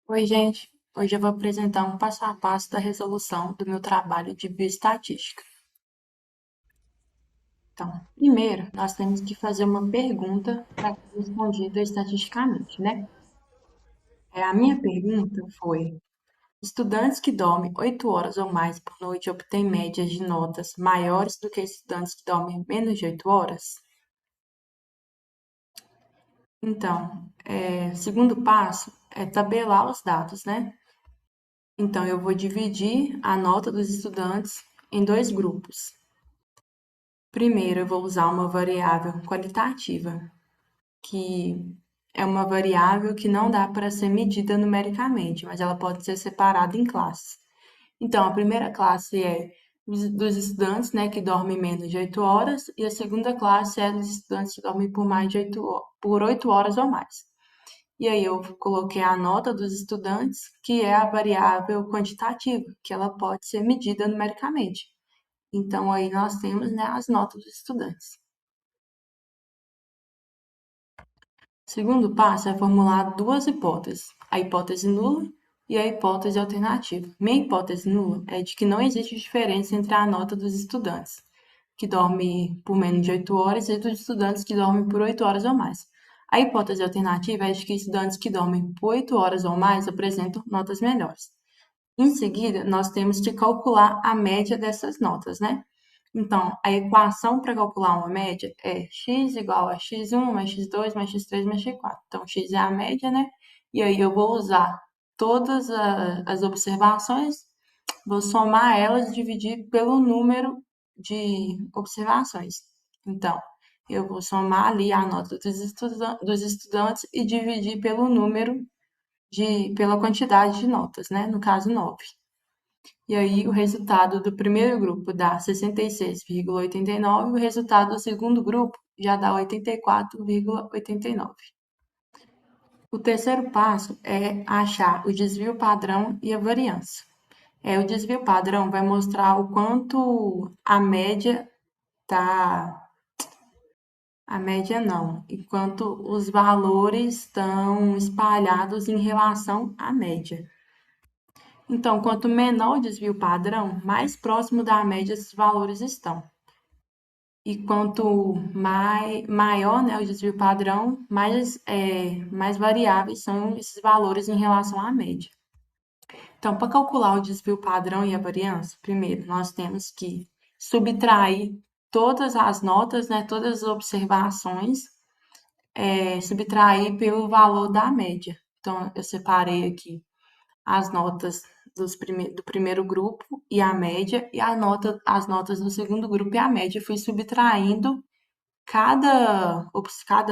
Oi, gente. Hoje eu vou apresentar um passo a passo da resolução do meu trabalho de bioestatística. Então, primeiro, nós temos que fazer uma pergunta para ser respondida estatisticamente, né? A minha pergunta foi: estudantes que dormem 8 horas ou mais por noite obtêm médias de notas maiores do que estudantes que dormem menos de 8 horas? Então, o segundo passo é tabelar os dados, né? Então, eu vou dividir a nota dos estudantes em dois grupos. Primeiro, eu vou usar uma variável qualitativa, que é uma variável que não dá para ser medida numericamente, mas ela pode ser separada em classes. Então, a primeira classe é dos estudantes, né, que dormem menos de 8 horas, e a segunda classe é dos estudantes que dormem por mais de 8 horas ou mais. E aí eu coloquei a nota dos estudantes, que é a variável quantitativa, que ela pode ser medida numericamente. Então, aí nós temos, né, as notas dos estudantes. O segundo passo é formular duas hipóteses, a hipótese nula e a hipótese alternativa. Minha hipótese nula é de que não existe diferença entre a nota dos estudantes que dormem por menos de 8 horas e dos estudantes que dormem por 8 horas ou mais. A hipótese alternativa é de que estudantes que dormem por 8 horas ou mais apresentam notas melhores. Em seguida, nós temos que calcular a média dessas notas, né? Então, a equação para calcular uma média é x igual a x1 mais x2 mais x3 mais x4. Então, x é a média, né? E aí eu vou usar todas as observações, vou somar elas e dividir pelo número de observações. Então, eu vou somar ali a nota dos estudantes e dividir pelo número pela quantidade de notas, né? No caso, 9. E aí, o resultado do primeiro grupo dá 66,89 e o resultado do segundo grupo já dá 84,89. O terceiro passo é achar o desvio padrão e a variância. O desvio padrão vai mostrar o quanto a média tá. A média não, enquanto os valores estão espalhados em relação à média. Então, quanto menor o desvio padrão, mais próximo da média esses valores estão. E quanto maior, né, o desvio padrão, mais variáveis são esses valores em relação à média. Então, para calcular o desvio padrão e a variância, primeiro nós temos que subtrair todas as notas, né, todas as observações, subtrair pelo valor da média. Então, eu separei aqui as notas do primeiro grupo e a média, e as notas do segundo grupo e a média. Fui subtraindo cada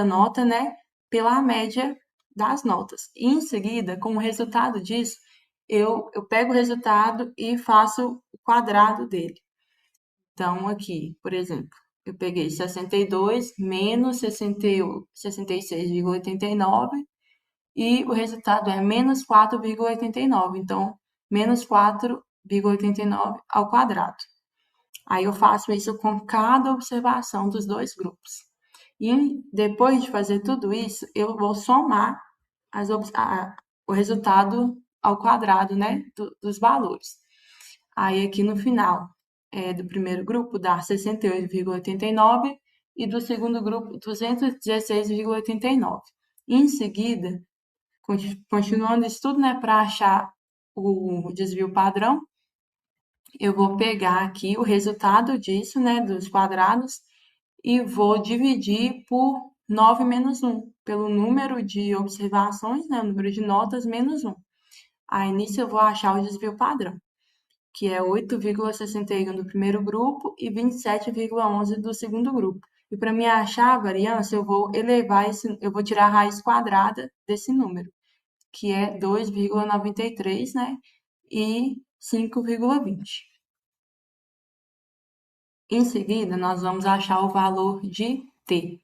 nota, né, pela média das notas. E em seguida, como resultado disso, eu pego o resultado e faço o quadrado dele. Então, aqui, por exemplo, eu peguei 62 menos 66,89 e o resultado é menos 4,89. Então, menos 4,89 ao quadrado. Aí eu faço isso com cada observação dos dois grupos. E depois de fazer tudo isso, eu vou somar o resultado ao quadrado, né, dos valores. Aí aqui no final do primeiro grupo dá 68,89 e do segundo grupo 216,89. Em seguida, continuando isso tudo, né, para achar o desvio padrão, eu vou pegar aqui o resultado disso, né, dos quadrados, e vou dividir por 9 menos 1, pelo número de observações, né, o número de notas menos 1. Aí nisso eu vou achar o desvio padrão, que é 8,61 do primeiro grupo e 27,11 do segundo grupo. E para me achar a variância, eu vou tirar a raiz quadrada desse número, que é 2,93, né? E 5,20. Em seguida, nós vamos achar o valor de t.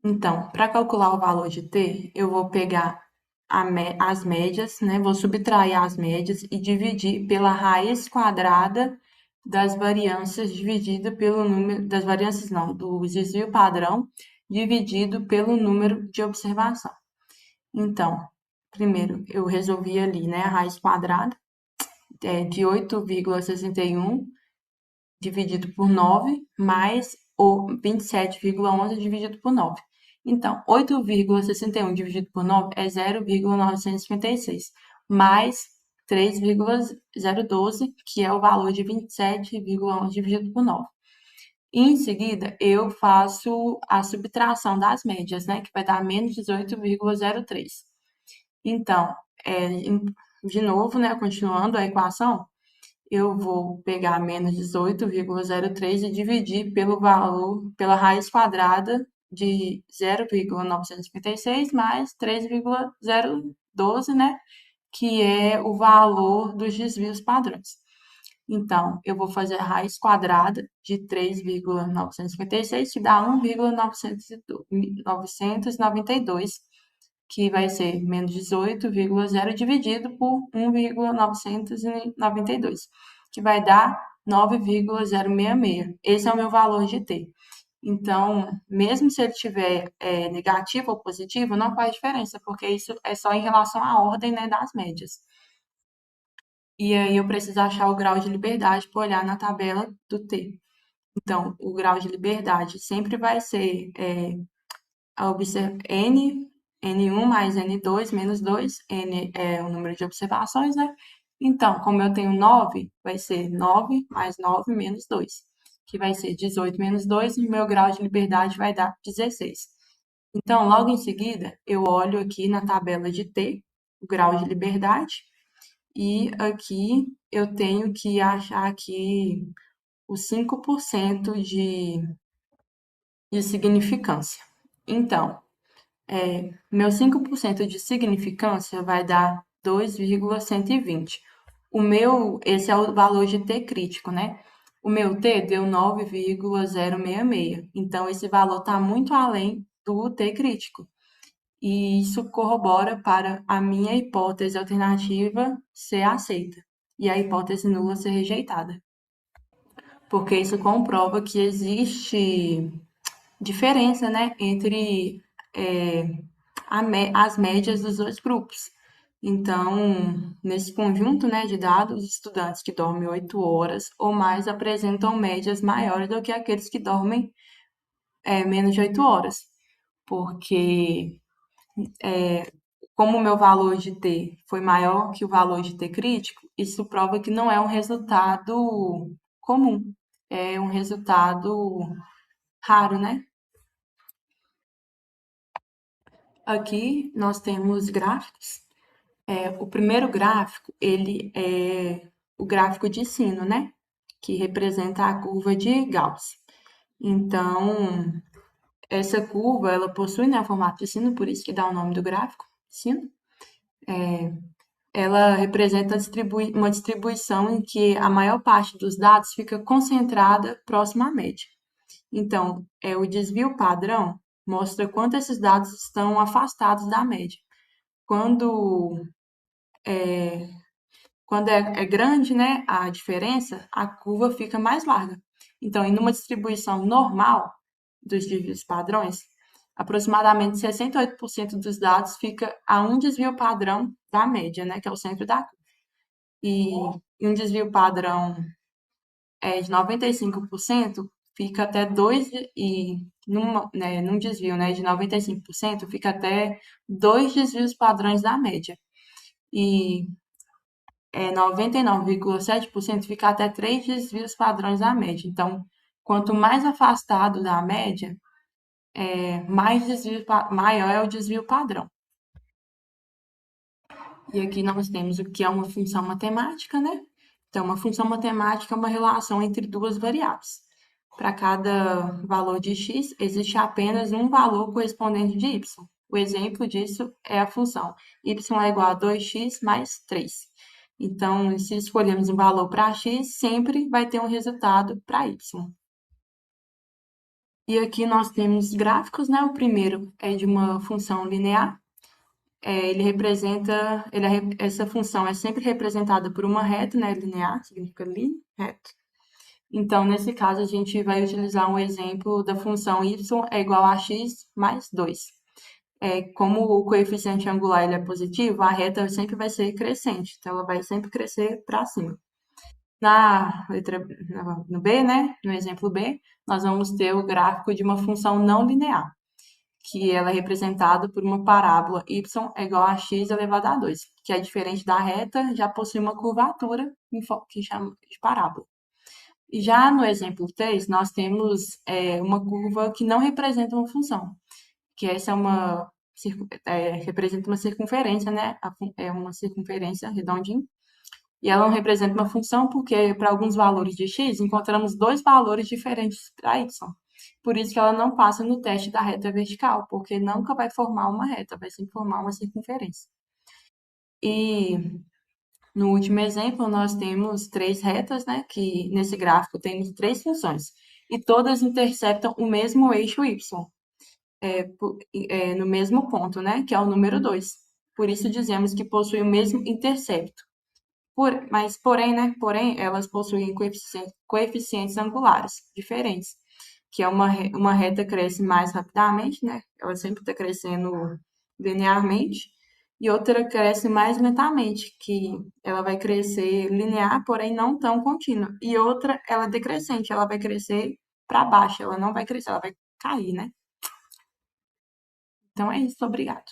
Então, para calcular o valor de t, eu vou pegar as médias, né? Vou subtrair as médias e dividir pela raiz quadrada das variâncias dividida pelo número das variâncias não, do desvio padrão dividido pelo número de observação. Então, Primeiro, eu resolvi ali, né, a raiz quadrada de 8,61 dividido por 9 mais o 27,11 dividido por 9. Então, 8,61 dividido por 9 é 0,956, mais 3,012, que é o valor de 27,11 dividido por 9. E, em seguida, eu faço a subtração das médias, né, que vai dar menos 18,03. Então, de novo, né, continuando a equação, eu vou pegar menos 18,03 e dividir pelo valor, pela raiz quadrada de 0,956 mais 3,012, né? Que é o valor dos desvios padrões. Então, eu vou fazer a raiz quadrada de 3,956, que dá 1,992, que vai ser menos 18,0 dividido por 1,992, que vai dar 9,066. Esse é o meu valor de t. Então, mesmo se ele tiver negativo ou positivo, não faz diferença, porque isso é só em relação à ordem, né, das médias. E aí eu preciso achar o grau de liberdade para olhar na tabela do t. Então, o grau de liberdade sempre vai ser N1 mais N2 menos 2, N é o número de observações, né? Então, como eu tenho 9, vai ser 9 mais 9 menos 2, que vai ser 18 menos 2, e o meu grau de liberdade vai dar 16. Então, logo em seguida, eu olho aqui na tabela de T, o grau de liberdade, e aqui eu tenho que achar aqui os 5% de significância. Então, meu 5% de significância vai dar 2,120. Esse é o valor de T crítico, né? O meu T deu 9,066. Então, esse valor está muito além do T crítico. E isso corrobora para a minha hipótese alternativa ser aceita e a hipótese nula ser rejeitada. Porque isso comprova que existe diferença, né, entre as médias dos dois grupos. Então, nesse conjunto, né, de dados, os estudantes que dormem 8 horas ou mais apresentam médias maiores do que aqueles que dormem menos de 8 horas, porque como o meu valor de T foi maior que o valor de T crítico, isso prova que não é um resultado comum, é um resultado raro, né? Aqui nós temos gráficos. O primeiro gráfico, ele é o gráfico de sino, né? Que representa a curva de Gauss. Então, essa curva, ela possui, né, o formato de sino, por isso que dá o nome do gráfico, sino. Ela representa uma distribuição em que a maior parte dos dados fica concentrada próxima à média. Então, o desvio padrão mostra quanto esses dados estão afastados da média. Quando é grande, né, a diferença, a curva fica mais larga. Então, em uma distribuição normal dos desvios padrões, aproximadamente 68% dos dados fica a um desvio padrão da média, né, que é o centro da curva. E um desvio padrão de 95% fica até 2, e num desvio, né, de 95% fica até 2 desvios padrões da média. E 99,7% fica até 3 desvios padrões da média. Então, quanto mais afastado da média, maior é o desvio padrão. E aqui nós temos o que é uma função matemática, né? Então, uma função matemática é uma relação entre duas variáveis. Para cada valor de x, existe apenas um valor correspondente de y. O exemplo disso é a função y é igual a 2x mais 3. Então, se escolhermos um valor para x, sempre vai ter um resultado para y. E aqui nós temos gráficos, né? O primeiro é de uma função linear. Essa função é sempre representada por uma reta, né? Linear, significa reto. Então, nesse caso, a gente vai utilizar um exemplo da função y é igual a x mais 2. Como o coeficiente angular ele é positivo, a reta sempre vai ser crescente, então ela vai sempre crescer para cima. No B, né, no exemplo B, nós vamos ter o gráfico de uma função não linear, que ela é representada por uma parábola y é igual a x elevado a 2, que é diferente da reta, já possui uma curvatura que chama de parábola. E já no exemplo 3, nós temos uma curva que não representa uma função, que essa representa uma circunferência, né? É uma circunferência redondinha. E ela não representa uma função porque, para alguns valores de x, encontramos dois valores diferentes para y. Por isso que ela não passa no teste da reta vertical, porque nunca vai formar uma reta, vai sempre formar uma circunferência. E no último exemplo, nós temos três retas, né? Que nesse gráfico temos três funções. E todas interceptam o mesmo eixo y, no mesmo ponto, né? Que é o número 2. Por isso dizemos que possui o mesmo intercepto. Porém, elas possuem coeficientes angulares diferentes, que é uma reta cresce mais rapidamente, né? Ela sempre está crescendo linearmente, e outra cresce mais lentamente, que ela vai crescer linear, porém não tão contínua. E outra, ela é decrescente, ela vai crescer para baixo, ela não vai crescer, ela vai cair, né? Então é isso, obrigado.